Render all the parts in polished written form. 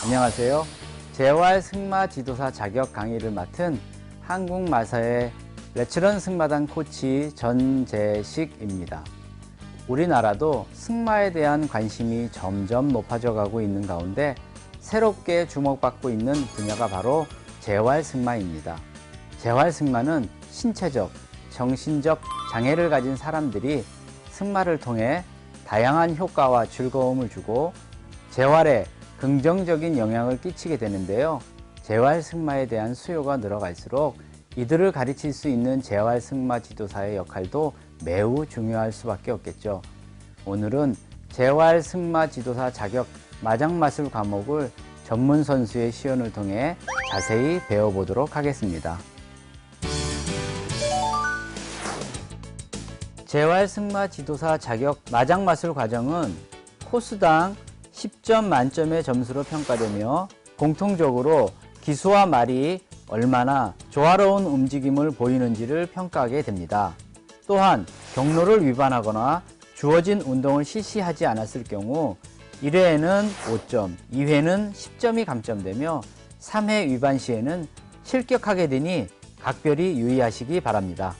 안녕하세요. 재활 승마 지도사 자격 강의를 맡은 한국마사의 레츠런 승마단 코치 전재식입니다. 우리나라도 승마에 대한 관심이 점점 높아져 가고 있는 가운데 새롭게 주목받고 있는 분야가 바로 재활 승마입니다. 재활 승마는 신체적, 정신적 장애를 가진 사람들이 승마를 통해 다양한 효과와 즐거움을 주고 재활에 긍정적인 영향을 끼치게 되는데요. 재활 승마에 대한 수요가 늘어갈수록 이들을 가르칠 수 있는 재활 승마 지도사의 역할도 매우 중요할 수밖에 없겠죠. 오늘은 재활 승마 지도사 자격 마장마술 과목을 전문 선수의 시연을 통해 자세히 배워보도록 하겠습니다. 재활 승마 지도사 자격 마장마술 과정은 코스당 10점 만점의 점수로 평가되며 공통적으로 기수와 말이 얼마나 조화로운 움직임을 보이는지를 평가하게 됩니다. 또한 경로를 위반하거나 주어진 운동을 실시하지 않았을 경우 1회에는 5점, 2회는 10점이 감점되며 3회 위반 시에는 실격하게 되니 각별히 유의하시기 바랍니다.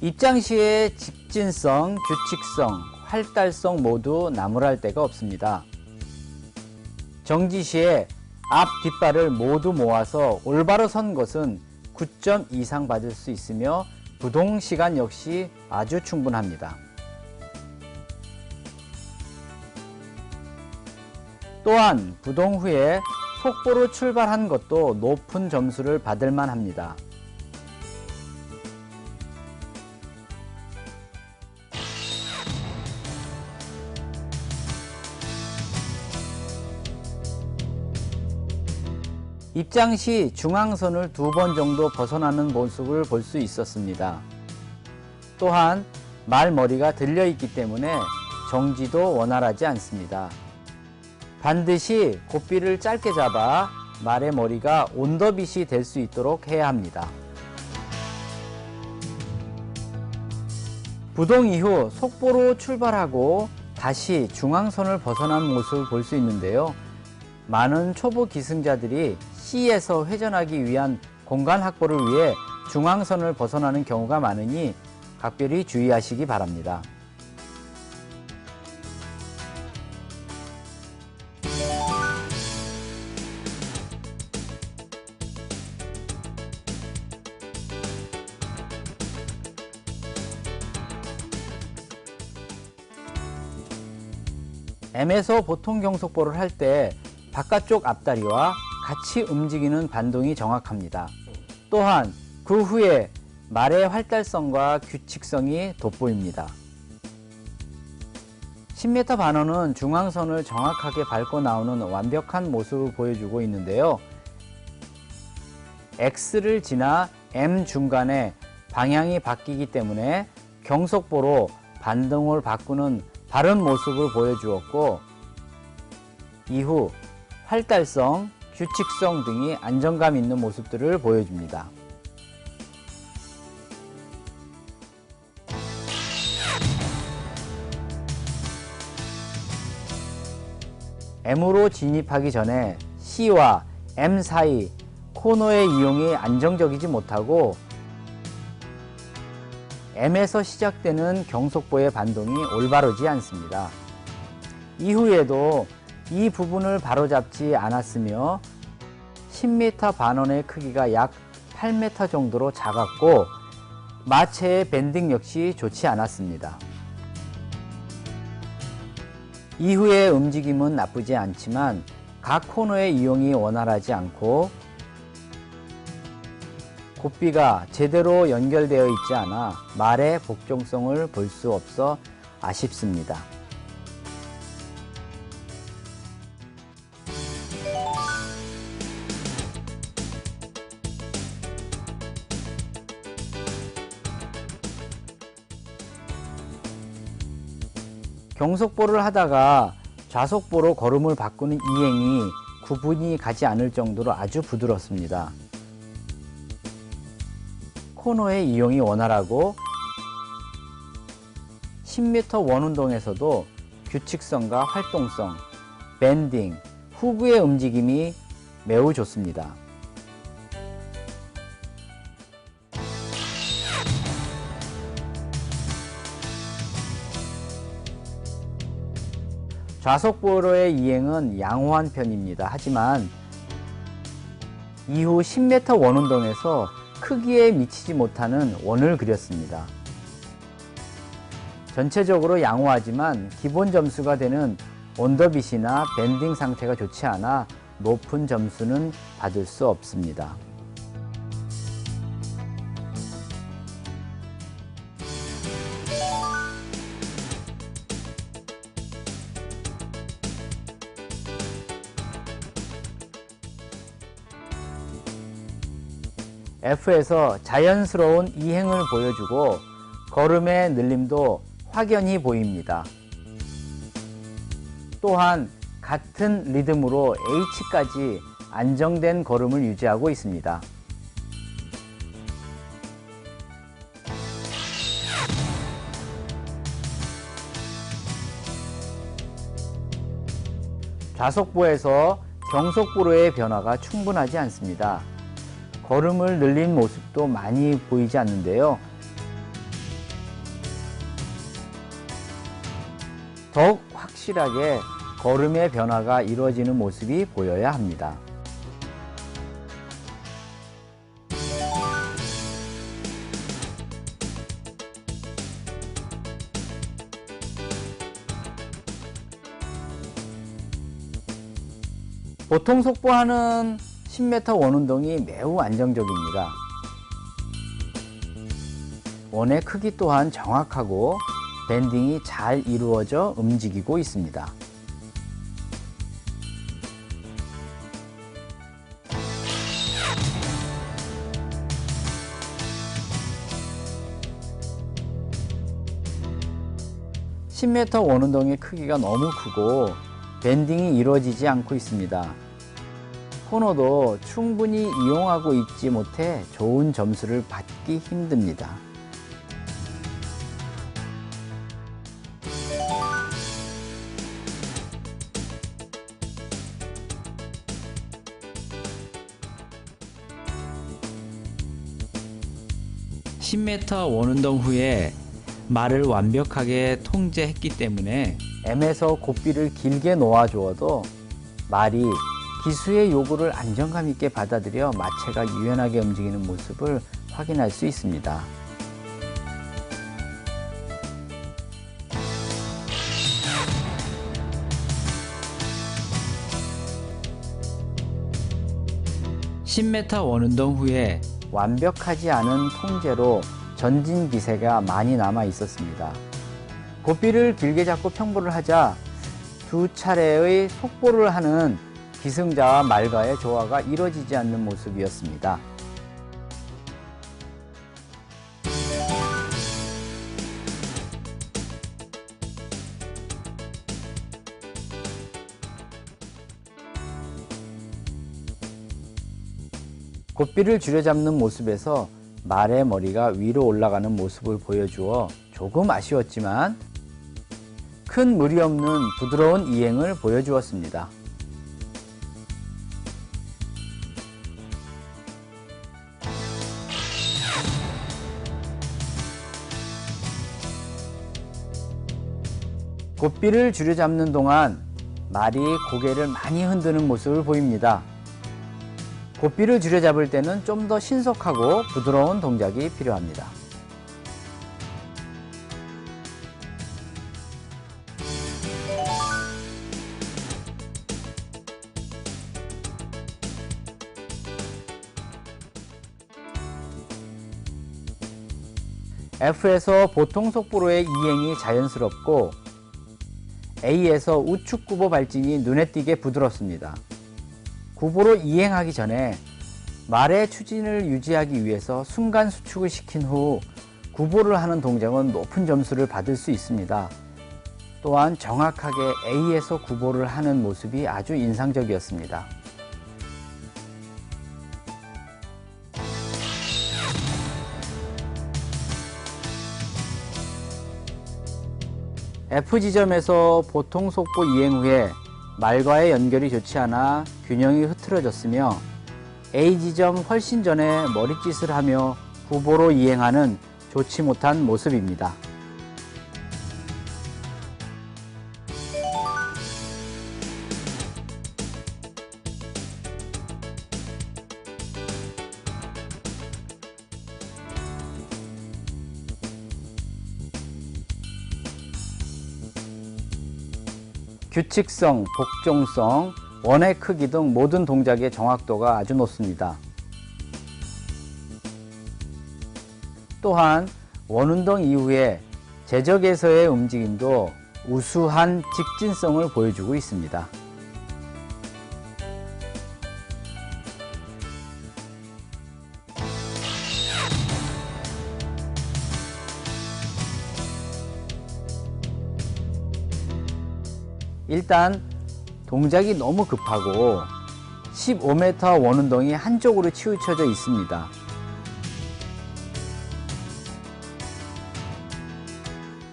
입장 시에 직진성, 규칙성, 활달성 모두 나무랄 데가 없습니다. 정지 시에 앞, 뒷발을 모두 모아서 올바로 선 것은 9점 이상 받을 수 있으며 부동 시간 역시 아주 충분합니다. 또한 부동 후에 속보로 출발한 것도 높은 점수를 받을 만합니다. 입장 시 중앙선을 2번 정도 벗어나는 모습을 볼 수 있었습니다. 또한 말머리가 들려 있기 때문에 정지도 원활하지 않습니다. 반드시 고삐를 짧게 잡아 말의 머리가 온더빗이 될 수 있도록 해야 합니다. 부동 이후 속보로 출발하고 다시 중앙선을 벗어난 모습을 볼 수 있는데요. 많은 초보 기승자들이 C에서 회전하기 위한 공간 확보를 위해 중앙선을 벗어나는 경우가 많으니 각별히 주의하시기 바랍니다. M에서 보통 경속보를 할 때 바깥쪽 앞다리와 같이 움직이는 반동이 정확합니다. 또한 그 후에 말의 활달성과 규칙성이 돋보입니다. 10m 반원은 중앙선을 정확하게 밟고 나오는 완벽한 모습을 보여주고 있는데요. X를 지나 M 중간에 방향이 바뀌기 때문에 경속보로 반동을 바꾸는 바른 모습을 보여주었고, 이후 활달성, 규칙성 등이 안정감 있는 모습들을 보여줍니다. M으로 진입하기 전에 C와 M 사이 코너의 이용이 안정적이지 못하고 M에서 시작되는 경속보의 반동이 올바르지 않습니다. 이후에도 이 부분을 바로잡지 않았으며 10m 반원의 크기가 약 8m 정도로 작았고 마체의 밴딩 역시 좋지 않았습니다. 이후의 움직임은 나쁘지 않지만 각 코너의 이용이 원활하지 않고 고삐가 제대로 연결되어 있지 않아 말의 복종성을 볼 수 없어 아쉽습니다. 경속보를 하다가 좌속보로 걸음을 바꾸는 이행이 구분이 가지 않을 정도로 아주 부드럽습니다. 코너의 이용이 원활하고 10m 원운동에서도 규칙성과 활동성, 밴딩, 후구의 움직임이 매우 좋습니다. 좌석보로의 이행은 양호한 편입니다. 하지만 이후 10m 원운동에서 크기에 미치지 못하는 원을 그렸습니다. 전체적으로 양호하지만 기본 점수가 되는 언더빗이나 밴딩 상태가 좋지 않아 높은 점수는 받을 수 없습니다. F에서 자연스러운 이행을 보여주고 걸음의 늘림도 확연히 보입니다. 또한 같은 리듬으로 H까지 안정된 걸음을 유지하고 있습니다. 좌속보에서 경속보로의 변화가 충분하지 않습니다. 걸음을 늘린 모습도 많이 보이지 않는데요. 더욱 확실하게 걸음의 변화가 이루어지는 모습이 보여야 합니다. 보통 속보하는 10m 원운동이 매우 안정적입니다. 원의 크기 또한 정확하고 밴딩이 잘 이루어져 움직이고 있습니다. (10m) 원운동의 크기가 너무 크고 밴딩이 이루어지지 않고 있습니다. 코너도 충분히 이용하고 있지 못해 좋은 점수를 받기 힘듭니다. (10m) 원운동 후에 말을 완벽하게 통제했기 때문에 M에서 고삐를 길게 놓아주어도 말이 기수의 요구를 안정감 있게 받아들여 마체가 유연하게 움직이는 모습을 확인할 수 있습니다. (10m) 원운동 후에 완벽하지 않은 통제로 전진 기세가 많이 남아 있었습니다. 고삐를 길게 잡고 평보를 하자 두 차례의 속보를 하는 기승자와 말과의 조화가 이루어지지 않는 모습이었습니다. 고삐를 줄여잡는 모습에서 말의 머리가 위로 올라가는 모습을 보여주어 조금 아쉬웠지만 큰 무리 없는 부드러운 이행을 보여주었습니다. 고삐를 줄여잡는 동안 말이 고개를 많이 흔드는 모습을 보입니다. 고삐를 줄여잡을 때는 좀 더 신속하고 부드러운 동작이 필요합니다. F에서 보통 속보로의 이행이 자연스럽고 A에서 우측 구보 발진이 눈에 띄게 부드럽습니다. 구보로 이행하기 전에 말의 추진을 유지하기 위해서 순간 수축을 시킨 후 구보를 하는 동작은 높은 점수를 받을 수 있습니다. 또한 정확하게 A에서 구보를 하는 모습이 아주 인상적이었습니다. F지점에서 보통 속보 이행 후에 말과의 연결이 좋지 않아 균형이 흐트러졌으며 A지점 훨씬 전에 머릿짓을 하며 구보로 이행하는 좋지 못한 모습입니다. 규칙성, 복종성, 원의 크기 등 모든 동작의 정확도가 아주 높습니다. 또한 원운동 이후에 제적에서의 움직임도 우수한 직진성을 보여주고 있습니다. 일단 동작이 너무 급하고 15m 원운동이 한쪽으로 치우쳐져 있습니다.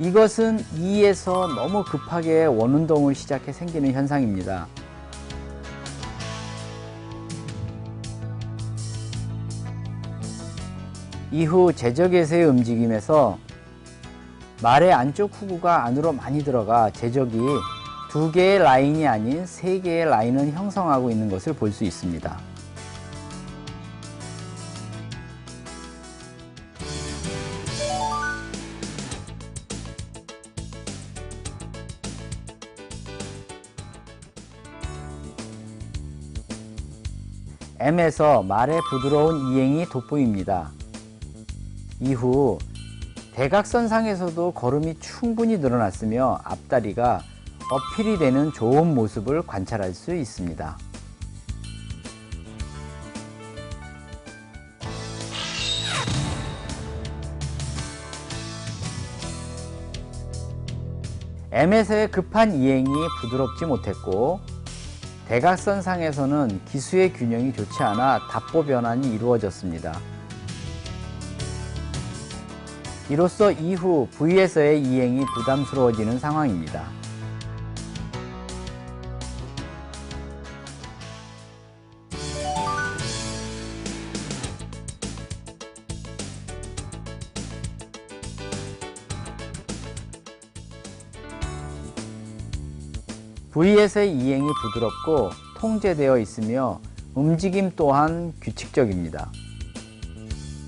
이것은 2에서 너무 급하게 원운동을 시작해 생기는 현상입니다. 이후 제적에서의 움직임에서 말의 안쪽 후구가 안으로 많이 들어가 제적이 2개의 라인이 아닌 3개의 라인을 형성하고 있는 것을 볼 수 있습니다. M에서 말의 부드러운 이행이 돋보입니다. 이후 대각선상에서도 걸음이 충분히 늘어났으며 앞다리가 어필이 되는 좋은 모습을 관찰할 수 있습니다. M에서의 급한 이행이 부드럽지 못했고 대각선상에서는 기수의 균형이 좋지 않아 답보 변환이 이루어졌습니다. 이로써 이후 V에서의 이행이 부담스러워지는 상황입니다. V에서의 이행이 부드럽고 통제되어 있으며 움직임 또한 규칙적입니다.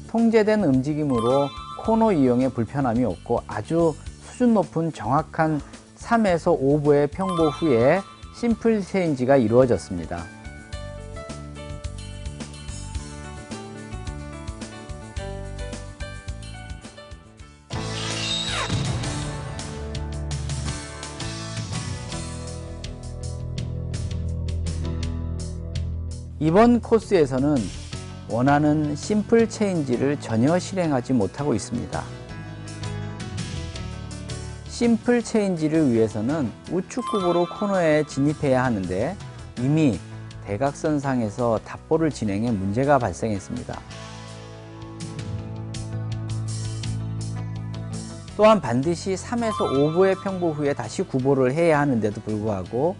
통제된 움직임으로 코너 이용에 불편함이 없고 아주 수준 높은 정확한 3에서 5부의 평보 후에 심플 체인지가 이루어졌습니다. 이번 코스에서는 원하는 심플 체인지를 전혀 실행하지 못하고 있습니다. 심플 체인지를 위해서는 우측 구보로 코너에 진입해야 하는데 이미 대각선상에서 답보를 진행해 문제가 발생했습니다. 또한 반드시 3에서 5부의 평보 후에 다시 구보를 해야 하는데도 불구하고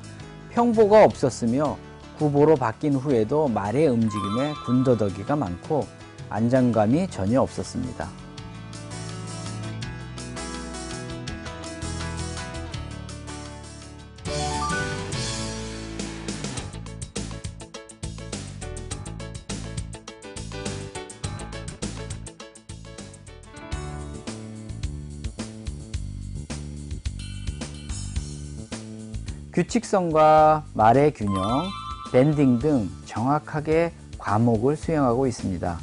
평보가 없었으며 구보로 바뀐 후에도 말의 움직임에 군더더기가 많고 안정감이 전혀 없었습니다. 규칙성과 말의 균형, 밴딩 등 정확하게 과목을 수행하고 있습니다.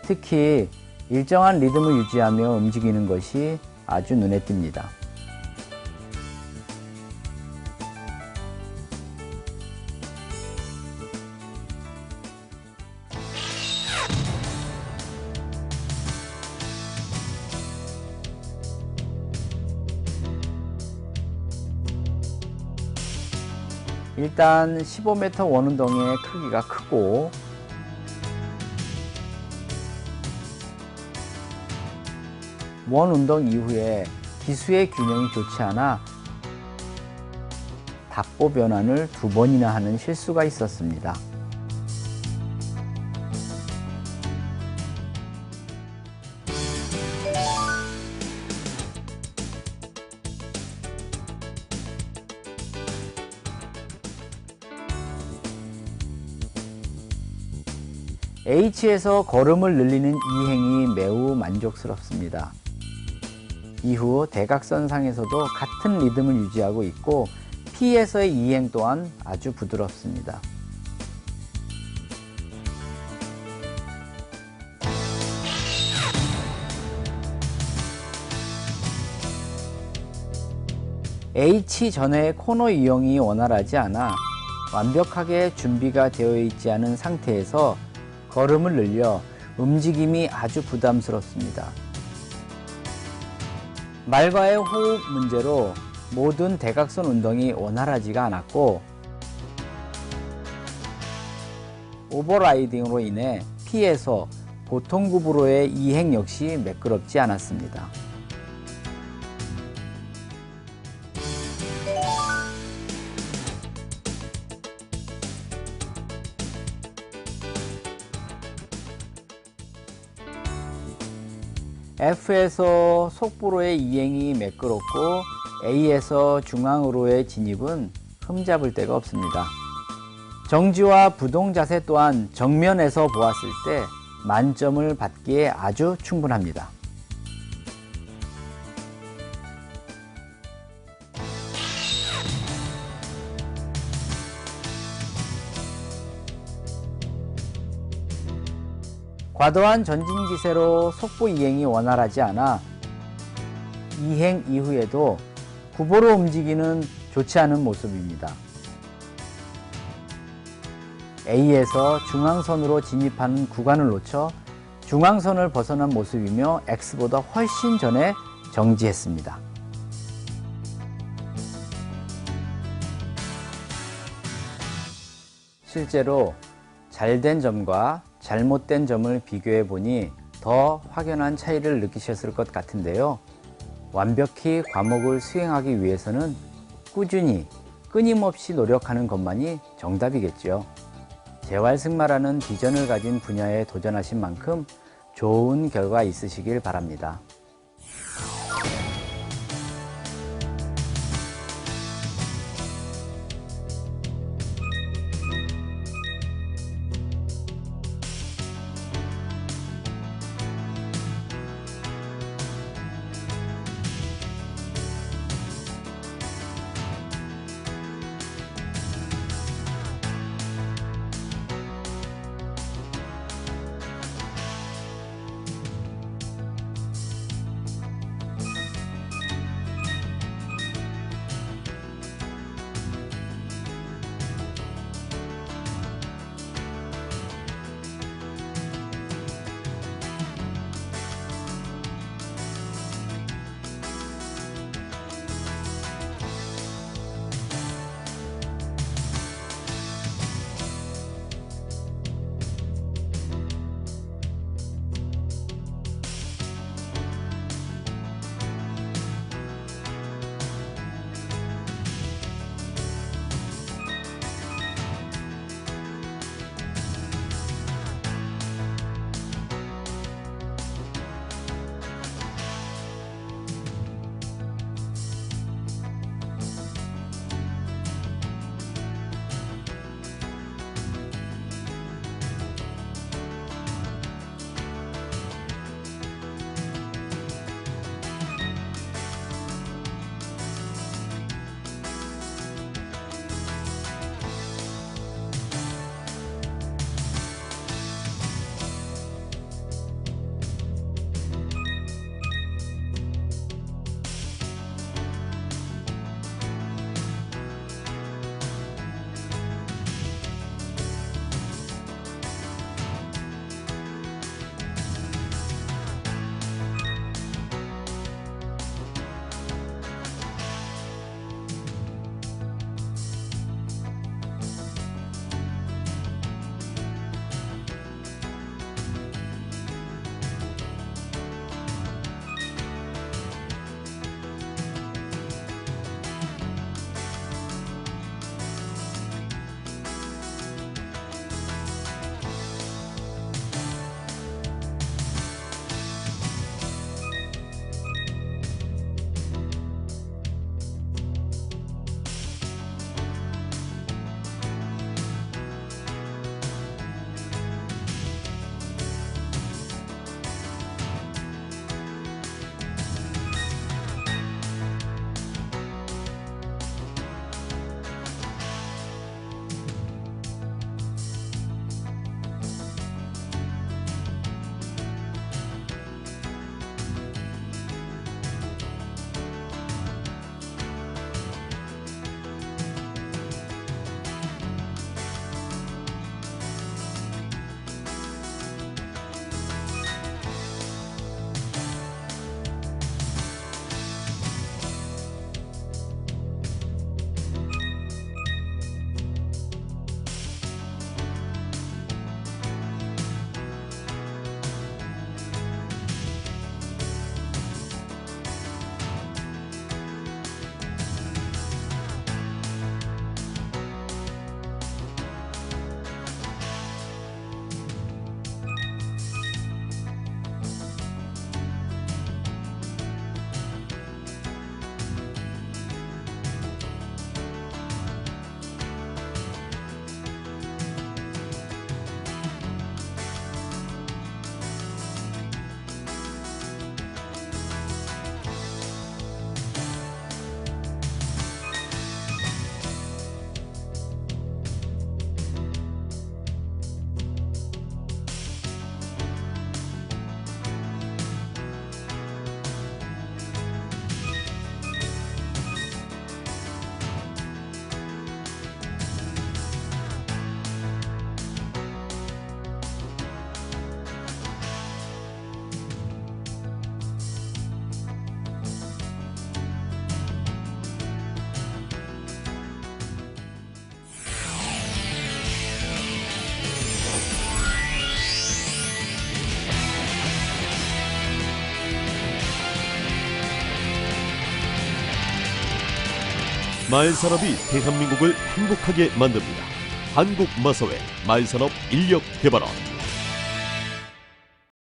특히 일정한 리듬을 유지하며 움직이는 것이 아주 눈에 띕니다. 일단 15m 원운동의 크기가 크고 원운동 이후에 기수의 균형이 좋지 않아 답보 변환을 2번이나 하는 실수가 있었습니다. H에서 걸음을 늘리는 이 행이 매우 만족스럽습니다. 이후 대각선상에서도 같은 리듬을 유지하고 있고 P에서의 이 행 또한 아주 부드럽습니다. H 전의 코너 이용이 원활하지 않아 완벽하게 준비가 되어 있지 않은 상태에서 걸음을 늘려 움직임이 아주 부담스럽습니다. 말과의 호흡 문제로 모든 대각선 운동이 원활하지가 않았고 오버라이딩으로 인해 P에서 보통급으로의 이행 역시 매끄럽지 않았습니다. F에서 속보로의 이행이 매끄럽고 A에서 중앙으로의 진입은 흠잡을 데가 없습니다. 정지와 부동 자세 또한 정면에서 보았을 때 만점을 받기에 아주 충분합니다. 과도한 전진기세로 속보 이행이 원활하지 않아 이행 이후에도 구보로 움직이는 좋지 않은 모습입니다. A에서 중앙선으로 진입하는 구간을 놓쳐 중앙선을 벗어난 모습이며 X보다 훨씬 전에 정지했습니다. 실제로 잘된 점과 잘못된 점을 비교해 보니 더 확연한 차이를 느끼셨을 것 같은데요. 완벽히 과목을 수행하기 위해서는 꾸준히 끊임없이 노력하는 것만이 정답이겠죠. 재활승마라는 비전을 가진 분야에 도전하신 만큼 좋은 결과 있으시길 바랍니다. 마을산업이 대한민국을 행복하게 만듭니다. 한국마사회 마을산업 인력개발원.